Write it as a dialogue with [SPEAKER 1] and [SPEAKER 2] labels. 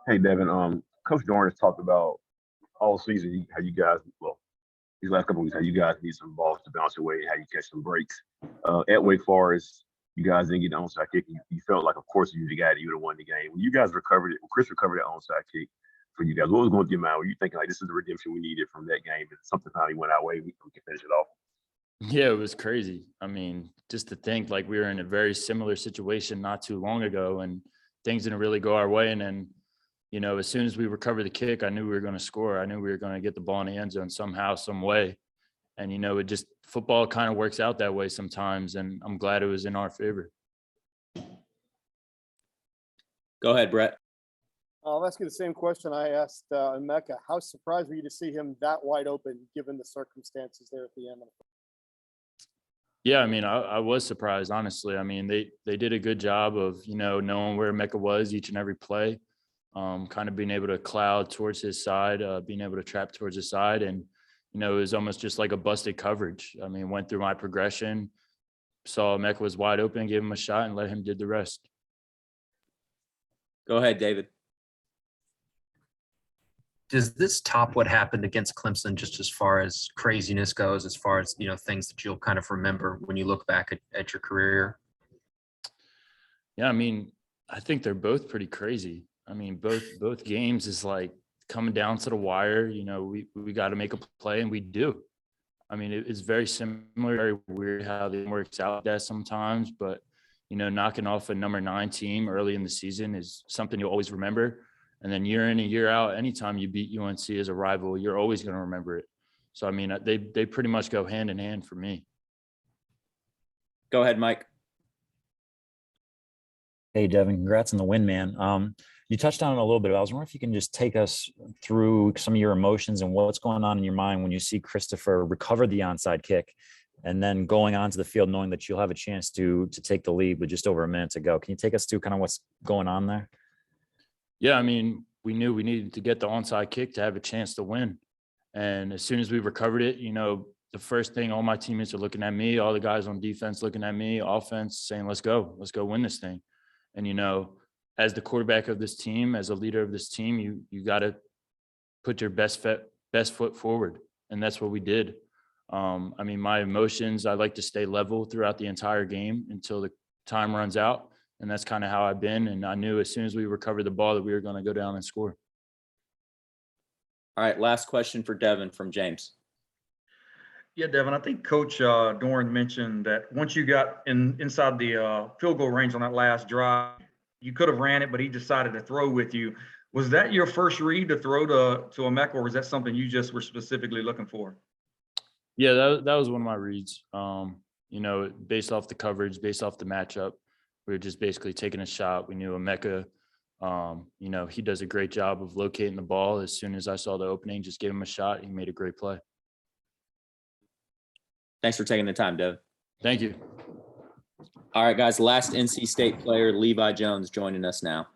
[SPEAKER 1] Hey, Devin. Coach Dorn has talked about all season how you guys, well, these last couple of weeks, how you guys need some balls to bounce away and how you catch some breaks. At Wake Forest, you guys didn't get the onside kick. You felt like, of course, you got it. You would have won the game. When you guys recovered it, when Chris recovered that onside kick for you guys, what was going through your mind? Were you thinking, like, this is the redemption we needed from that game and something finally went our way, we can finish it off?
[SPEAKER 2] Yeah, it was crazy. I mean, just to think like we were in a very similar situation not too long ago and things didn't really go our way. And then, as soon as we recovered the kick, I knew we were going to score. I knew we were going to get the ball in the end zone somehow, some way. And, it just football kind of works out that way sometimes. And I'm glad it was in our favor.
[SPEAKER 3] Go ahead, Brett.
[SPEAKER 4] I'll ask you the same question I asked Emeka. How surprised were you to see him that wide open given the circumstances there at the end?
[SPEAKER 2] Yeah, I mean, I was surprised, honestly. I mean, they did a good job of, knowing where Emeka was each and every play, kind of being able to cloud towards his side, being able to trap towards his side. And, it was almost just like a busted coverage. I mean, went through my progression, saw Emeka was wide open, gave him a shot, and let him do the rest.
[SPEAKER 3] Go ahead, David.
[SPEAKER 5] Does this top what happened against Clemson just as far as craziness goes, as far as, things that you'll kind of remember when you look back at your career?
[SPEAKER 2] Yeah, I mean, I think they're both pretty crazy. I mean, both games is like coming down to the wire. We got to make a play, and we do. I mean, it's very similar, very weird how it works out that sometimes, but, knocking off a number 9 team early in the season is something you'll always remember. And then year in and year out, anytime you beat UNC as a rival, you're always going to remember it. So, I mean, they pretty much go hand in hand for me.
[SPEAKER 3] Go ahead, Mike.
[SPEAKER 6] Hey, Devin, congrats on the win, man. You touched on it a little bit. I was wondering if you can just take us through some of your emotions and what's going on in your mind when you see Christopher recover the onside kick and then going onto the field knowing that you'll have a chance to take the lead with just over a minute to go. Can you take us through kind of what's going on there?
[SPEAKER 2] Yeah, I mean, we knew we needed to get the onside kick to have a chance to win. And as soon as we recovered it, the first thing, all my teammates are looking at me, all the guys on defense looking at me, offense saying, let's go win this thing. And, as the quarterback of this team, as a leader of this team, you got to put your best foot forward. And that's what we did. I mean, my emotions, I like to stay level throughout the entire game until the time runs out. And that's kind of how I've been. And I knew as soon as we recovered the ball that we were going to go down and score.
[SPEAKER 3] All right, last question for Devin from James.
[SPEAKER 7] Yeah, Devin, I think Coach Doran mentioned that once you got inside the field goal range on that last drive, you could have ran it, but he decided to throw with you. Was that your first read to throw to Emeka, or was that something you just were specifically looking for?
[SPEAKER 2] Yeah, that was one of my reads. Based off the coverage, based off the matchup, we were just basically taking a shot. We knew Emeka, he does a great job of locating the ball. As soon as I saw the opening, just gave him a shot. He made a great play.
[SPEAKER 3] Thanks for taking the time, Devin.
[SPEAKER 2] Thank you.
[SPEAKER 3] All right, guys, last NC State player, Levi Jones, joining us now.